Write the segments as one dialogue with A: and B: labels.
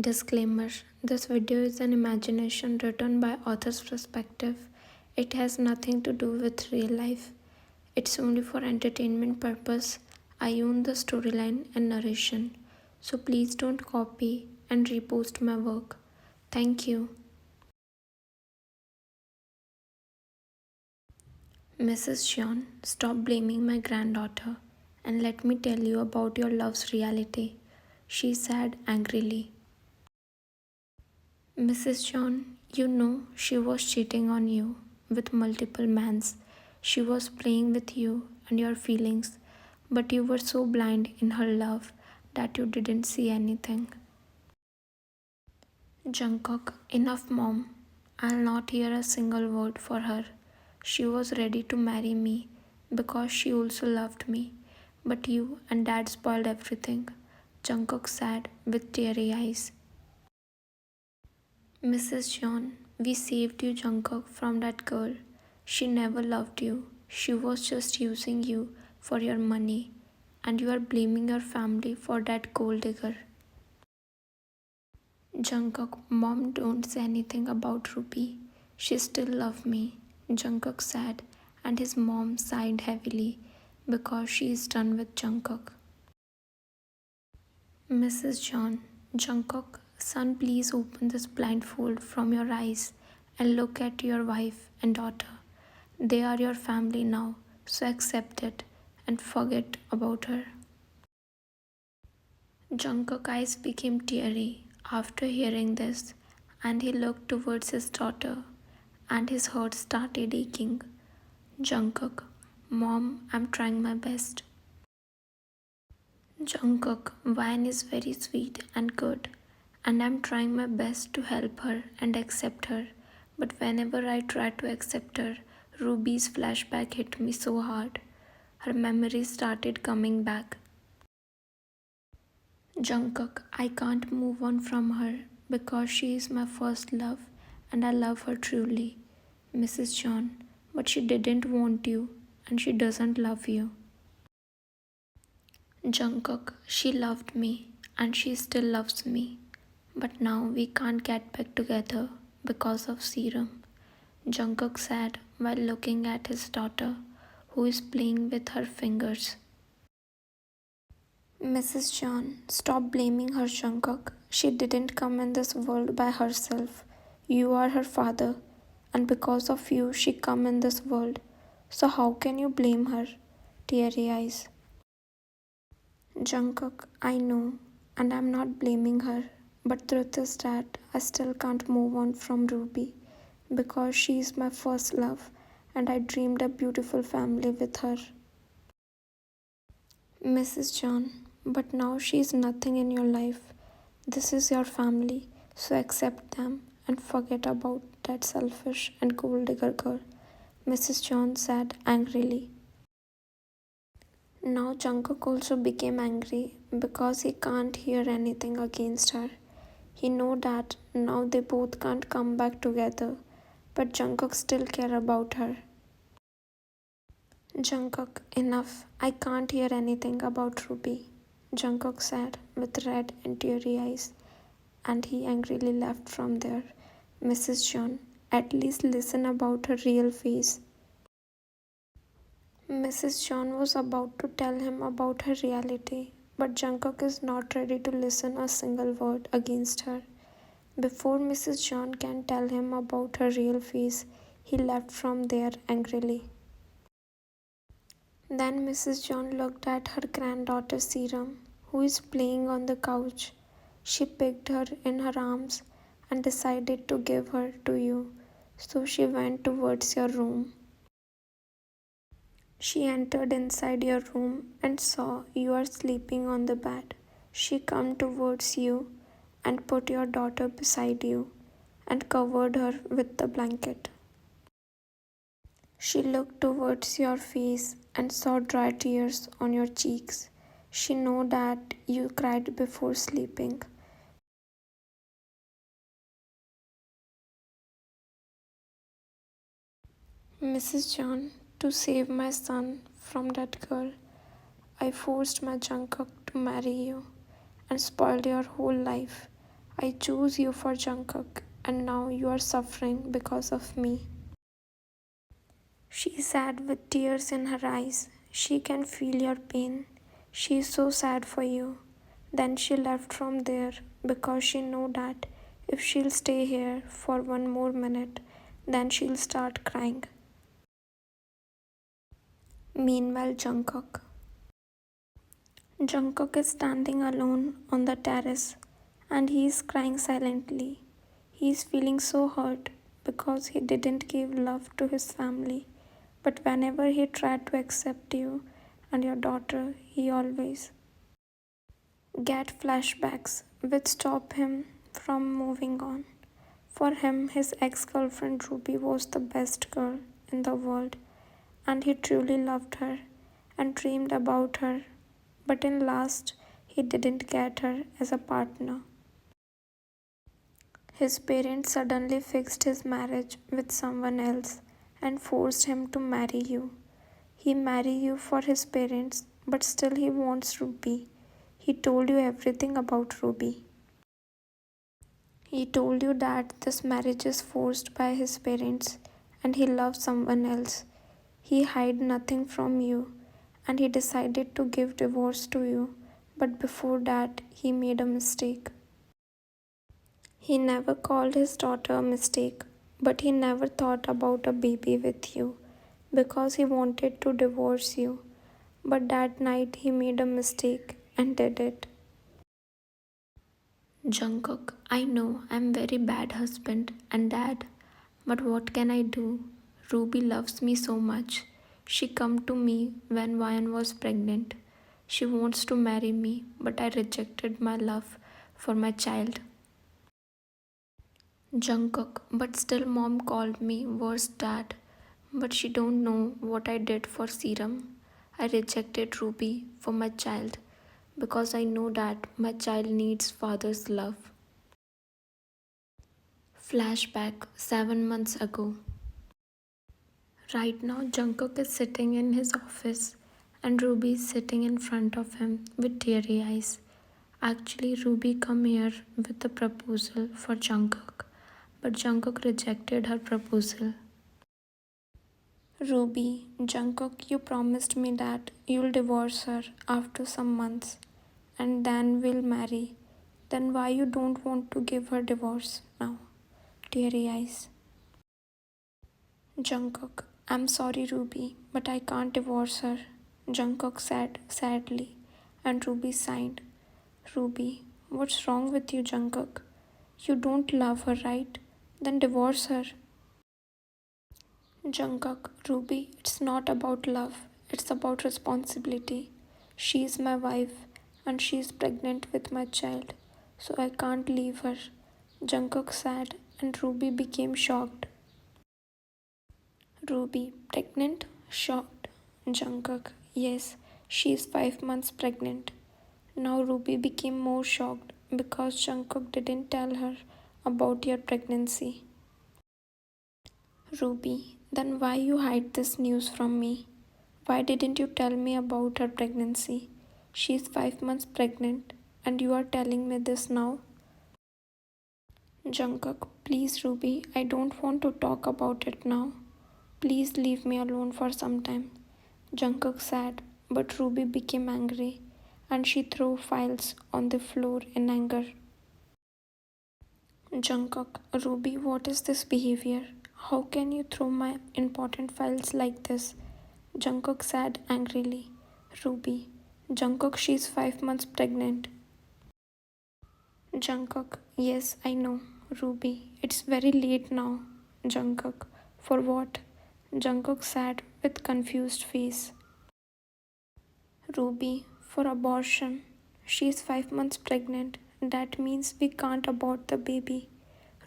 A: Disclaimer: this video is an imagination written by author's perspective. It has nothing to do with real life. It's only for entertainment purpose. I own the storyline and narration, so please don't copy and repost my work. Thank you. Mrs. John, stop blaming my granddaughter and let me tell you about your love's reality, she said angrily. Mrs. John, you know she was cheating on you with multiple mans. She was playing with you and your feelings, but you were so blind in her love that you didn't see anything. Jungkook, enough mom. I'll not hear a single word for her. She was ready to marry me because she also loved me. But you and dad spoiled everything. Jungkook said with teary eyes. Mrs. John, we saved you, Jungkook, from that girl. She never loved you. She was just using you for your money, and you are blaming your family for that gold digger. Jungkook, mom, don't say anything about Ruby. She still loves me, Jungkook said, and his mom sighed heavily because she is done with Jungkook. Mrs. John, Jungkook, son, please open this blindfold from your eyes and look at your wife and daughter. They are your family now, so accept it and forget about her. Jungkook's eyes became teary after hearing this, and he looked towards his daughter, and his heart started aching. Jungkook, mom, I'm trying my best. Jungkook, Vine is very sweet and good, and I'm trying my best to help her and accept her. But whenever I try to accept her, Ruby's flashback hit me so hard. Her memories started coming back. Jungkook, I can't move on from her because she is my first love and I love her truly. Mrs. John, but she didn't want you and she doesn't love you. Jungkook, she loved me and she still loves me. But now we can't get back together because of serum. Jungkook said while looking at his daughter, who is playing with her fingers. Mrs. John, stop blaming her, Jungkook. She didn't come in this world by herself. You are her father, and because of you, she come in this world. So how can you blame her? Teary eyes. Jungkook, I know, and I'm not blaming her. But truth is that I still can't move on from Ruby because she is my first love and I dreamed a beautiful family with her. Mrs. John, but now she is nothing in your life. This is your family, so accept them and forget about that selfish and gold digger girl, Mrs. John said angrily. Now Jungkook also became angry because he can't hear anything against her. He know that now they both can't come back together, but Jungkook still care about her. Jungkook, enough. I can't hear anything about Ruby, Jungkook said with red and teary eyes, and he angrily left from there. Mrs. John, at least listen about her real face. Mrs. John was about to tell him about her reality, but Jungkook is not ready to listen a single word against her. Before Mrs. John can tell him about her real face, he left from there angrily. Then Mrs. John looked at her granddaughter Serum, who is playing on the couch. She picked her in her arms and decided to give her to you, so she went towards your room. She entered inside your room and saw you are sleeping on the bed. She came towards you and put your daughter beside you and covered her with the blanket. She looked towards your face and saw dry tears on your cheeks. She knew that you cried before sleeping. Mrs. John, to save my son from that girl, I forced my Jungkook to marry you and spoiled your whole life. I choose you for Jungkook, and now you are suffering because of me. She said with tears in her eyes. She can feel your pain. She is so sad for you. Then she left from there because she knew that if she'll stay here for one more minute, then she'll start crying. Meanwhile, Jungkook is standing alone on the terrace and he is crying silently. He is feeling so hurt because he didn't give love to his family. But whenever he tried to accept you and your daughter, he always get flashbacks which stop him from moving on. For him, his ex-girlfriend Ruby was the best girl in the world and he truly loved her and dreamed about her. But in last, he didn't get her as a partner. His parents suddenly fixed his marriage with someone else and forced him to marry you. He married you for his parents, but still he wants Ruby. He told you everything about Ruby. He told you that this marriage is forced by his parents and he loves someone else. He hid nothing from you and he decided to give divorce to you. But before that, he made a mistake. He never called his daughter a mistake, but he never thought about a baby with you because he wanted to divorce you. But that night he made a mistake and did it. Jungkook, I know I'm very bad husband and dad, but what can I do? Ruby loves me so much. She come to me when Ryan was pregnant. She wants to marry me, but I rejected my love for my child. Jungkook, but still mom called me worst dad. But she don't know what I did for Serum. I rejected Ruby for my child because I know that my child needs father's love. Flashback 7 months ago. Right now, Jungkook is sitting in his office and Ruby is sitting in front of him with teary eyes. Actually, Ruby come here with a proposal for Jungkook, but Jungkook rejected her proposal. Ruby, Jungkook, you promised me that you'll divorce her after some months and then we'll marry. Then why you don't want to give her divorce now? Teary eyes. Jungkook, I'm sorry Ruby, but I can't divorce her. Jungkook said sadly and Ruby sighed. Ruby, what's wrong with you, Jungkook? You don't love her, right? Then divorce her. Jungkook, Ruby, it's not about love, it's about responsibility. She's my wife and she's pregnant with my child, so I can't leave her. Jungkook said and Ruby became shocked. Ruby, pregnant? Shocked. Jungkook, yes, she's 5 months pregnant. Now Ruby became more shocked because Jungkook didn't tell her about your pregnancy. Ruby, then why you hide this news from me? Why didn't you tell me about her pregnancy? She's 5 months pregnant and you are telling me this now? Jungkook, please Ruby, I don't want to talk about it now. Please leave me alone for some time. Jungkook said, but Ruby became angry and she threw files on the floor in anger. Jungkook, Ruby, what is this behavior? How can you throw my important files like this? Jungkook said angrily. Ruby, Jungkook, she's 5 months pregnant. Jungkook, yes, I know. Ruby, it's very late now. Jungkook, for what? Jungkook said with confused face. Ruby, for abortion. She's 5 months pregnant. That means we can't abort the baby.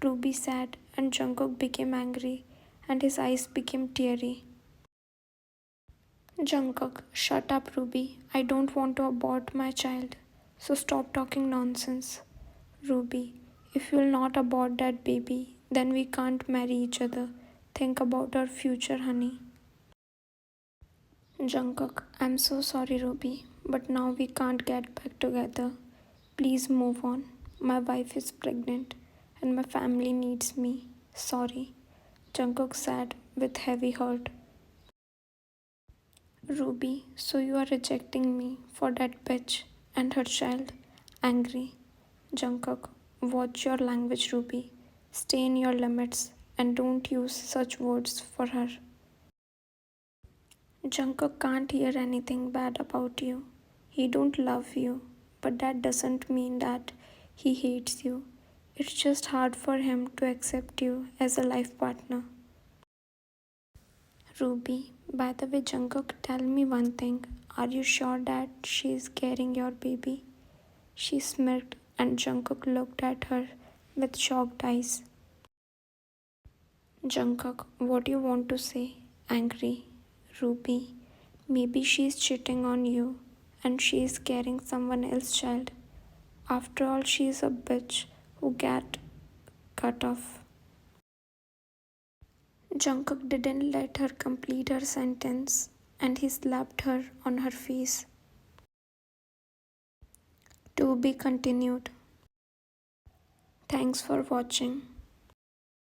A: Ruby said, and Jungkook became angry, and his eyes became teary. Jungkook, shut up, Ruby. I don't want to abort my child. So stop talking nonsense. Ruby, if you'll not abort that baby, then we can't marry each other. Think about our future, honey. Jungkook, I'm so sorry, Ruby, but now we can't get back together. Please move on. My wife is pregnant and my family needs me. Sorry, Jungkook said with heavy heart. Ruby, so you are rejecting me for that bitch and her child? Angry. Jungkook, watch your language, Ruby. Stay in your limits and don't use such words for her. Jungkook can't hear anything bad about you. He don't love you, but that doesn't mean that he hates you. It's just hard for him to accept you as a life partner. Ruby, by the way, Jungkook, tell me one thing. Are you sure that she is carrying your baby? She smirked and Jungkook looked at her with shocked eyes. Jungkook, what do you want to say? Angry. Ruby, maybe she's cheating on you and she's carrying someone else's child. After all, she's a bitch who got cut off. Jungkook didn't let her complete her sentence and he slapped her on her face. To be continued. Thanks for watching.